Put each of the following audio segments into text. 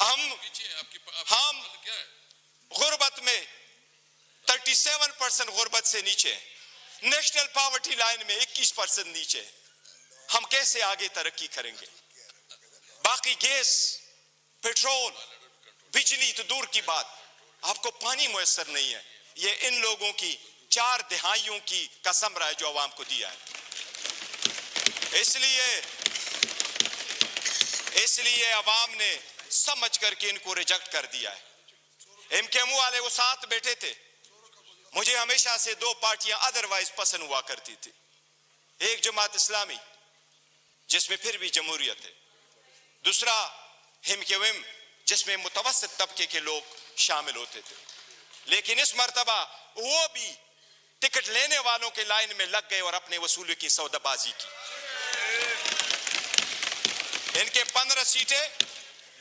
हम गुर्बत में 37% गुर्बत से नीचे, नेशनल पॉवर्टी लाइन में 21% नीचे। हम कैसे आगे तरक्की करेंगे? बाकी गैस, पेट्रोल, बिजली तो दूर की बात, आपको पानी मुयस्सर नहीं है। ये इन लोगों की 4 दहाइयों की कसम रहा है जो आवाम को दिया है। इसलिए आवाम ने समझ करके इनको रिजेक्ट कर दिया है। एमकेएमयू वाले वो साथ बैठे थे। मुझे हमेशा से 2 पार्टियां अदरवाइज पसंद हुआ करती थी। एक जमात इस्लामी जिसमें फिर भी जमहूरियत है, दूसरा एमकेएम जिसमें मुतवस्सित तबके के लोग शामिल होते थे। लेकिन इस मर्तबा वो भी टिकट लेने वालों के लाइन में लग गए और अपने वसूली की सौदाबाजी की। इनके 15 सीटें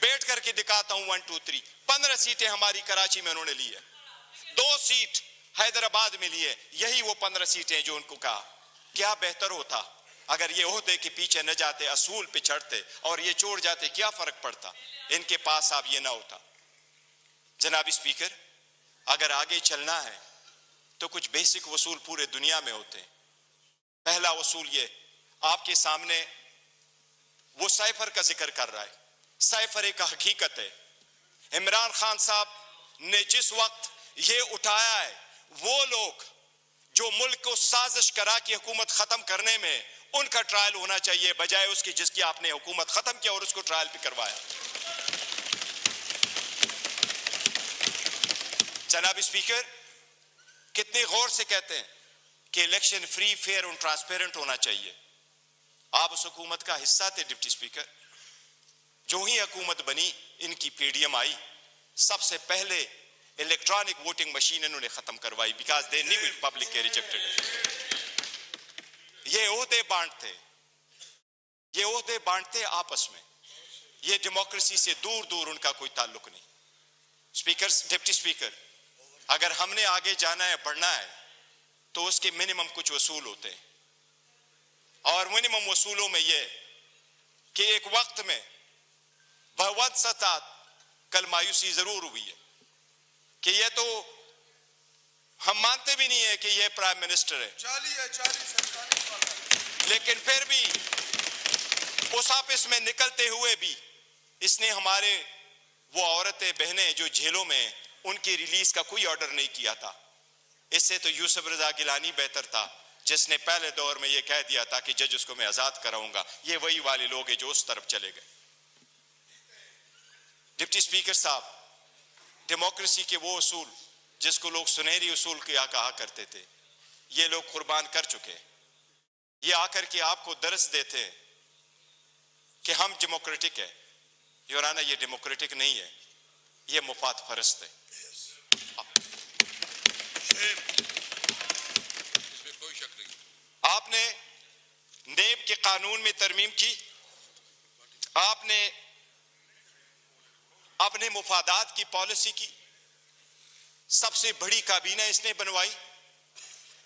बैठ करके दिखाता हूं, 1 2 3 15 सीटें हमारी कराची में उन्होंने ली है, 2 सीट हैदराबाद में ली है। यही वो 15 सीटें जो उनको कहा क्या बेहतर होता अगर ये ओहदे के पीछे न जाते, असूल पे चढ़ते और ये छोड़ जाते, क्या फर्क पड़ता? इनके पास अब ये ना होता। जनाबी स्पीकर, अगर आगे चलना है तो कुछ बेसिक वसूल पूरे दुनिया में होते हैं। पहला वसूल ये, आपके सामने वो साइफर का जिक्र कर रहा है। साइफर एक हकीकत है। इमरान खान साहब ने जिस वक्त ये उठाया है, वो लोग जो मुल्क को साजिश करा की हुकूमत खत्म करने में, उनका ट्रायल होना चाहिए बजाय उसकी जिसकी आपने हुकूमत खत्म किया और उसको ट्रायल भी करवाया। जनाब स्पीकर, कितने गौर से कहते हैं कि इलेक्शन फ्री, फेयर और ट्रांसपेरेंट होना चाहिए। आप उस हुकूमत का हिस्सा थे डिप्टी स्पीकर। जो ही हुकूमत बनी, इनकी पीडीएम आई, सबसे पहले इलेक्ट्रॉनिक वोटिंग मशीन इन्होंने खत्म करवाई, because they knew it public के रिजेक्टेड। ये ओहदे बांटते आपस में, ये डेमोक्रेसी से दूर दूर उनका कोई ताल्लुक नहीं। स्पीकर, डिप्टी स्पीकर, अगर हमने आगे जाना है, बढ़ना है, तो उसके मिनिमम कुछ वसूल होते हैं। और मिनिमम वसूलों में यह कि एक वक्त में भगवत सत्ता, कल मायूसी जरूर हुई है कि यह तो हम मानते भी नहीं है कि यह प्राइम मिनिस्टर है, लेकिन फिर भी उस ऑफिस में निकलते हुए भी इसने हमारे वो औरतें बहनें जो जेलों में, उनकी रिलीज का कोई ऑर्डर नहीं किया था। इससे तो यूसुफ रजा गिलानी बेहतर था, जिसने पहले दौर में यह कह दिया था कि जज उसको मैं आजाद कराऊंगा। ये वही वाले लोग हैं जो उस तरफ चले गए। डिप्टी स्पीकर साहब, डेमोक्रेसी के वो उसूल जिसको लोग सुनहरी उसूल क्या कहा करते थे, ये लोग कुर्बान कर चुके। ये आकर के आपको दर्स देते हैं कि हम डेमोक्रेटिक है। योराना, ये डेमोक्रेटिक नहीं है, ये मुफाद फरस्त है। इसमें कोई शक नहीं। आपने नेब के कानून में तरमीम की, आपने अपने मुफादात की पॉलिसी की, सबसे बड़ी काबीना इसने बनवाई।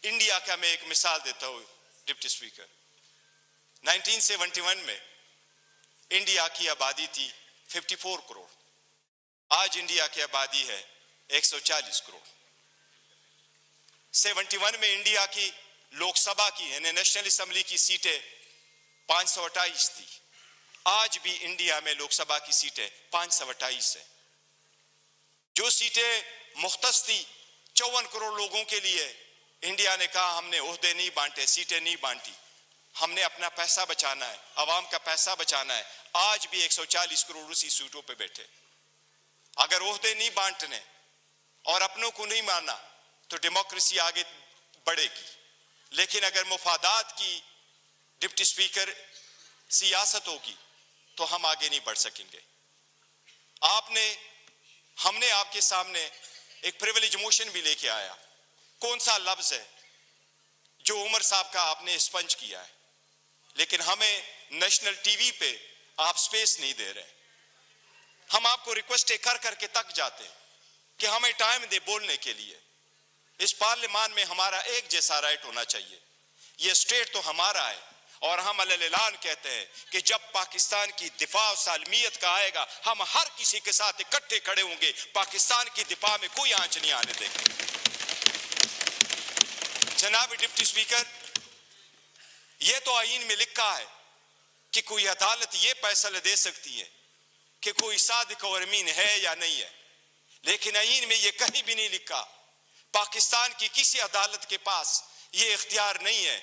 इंडिया का मैं एक मिसाल देता हूं डिप्टी स्पीकर। 1971 में इंडिया की आबादी थी 54 करोड़, आज इंडिया की आबादी है 140 करोड़। 71 में इंडिया की लोकसभा की यानी नेशनल असेंबली की सीटें 528 थी, आज भी इंडिया में लोकसभा की सीटें 528 है। जो सीटें मुख्तस थी 54 करोड़ लोगों के लिए, इंडिया ने कहा हमने ओहदे नहीं बांटे, सीटें नहीं बांटी, हमने अपना पैसा बचाना है, आवाम का पैसा बचाना है। आज भी 140 करोड़ उसी सीटों पे बैठे। अगर ओहदे नहीं बांटने और अपनों को नहीं मानना तो डेमोक्रेसी आगे बढ़ेगी। लेकिन अगर मुफादात की डिप्टी स्पीकर सियासत होगी तो हम आगे नहीं बढ़ सकेंगे। हमने आपके सामने एक प्रिविलेज मोशन भी लेके आया। कौन सा लफ्ज है जो उमर साहब का आपने स्पंज किया है, लेकिन हमें नेशनल टीवी पे आप स्पेस नहीं दे रहे। हम आपको रिक्वेस्ट कर करके तक जाते हैं कि हमें टाइम दे बोलने के लिए। इस पार्लियामान में हमारा एक जैसा राइट होना चाहिए। ये स्टेट तो हमारा है और हम अलल-ऐलान कहते हैं कि जब पाकिस्तान की दिफा और सालमियत का आएगा, हम हर किसी के साथ इकट्ठे खड़े होंगे, पाकिस्तान की दिफा में कोई आंच नहीं आने देंगे। जनाब डिप्टी स्पीकर, यह तो आईन में लिखा है कि कोई अदालत यह फैसला दे सकती है कि कोई सादिक और अमीन है या नहीं है, लेकिन आईन में यह कहीं भी नहीं लिखा, पाकिस्तान की किसी अदालत के पास यह इख्तियार नहीं है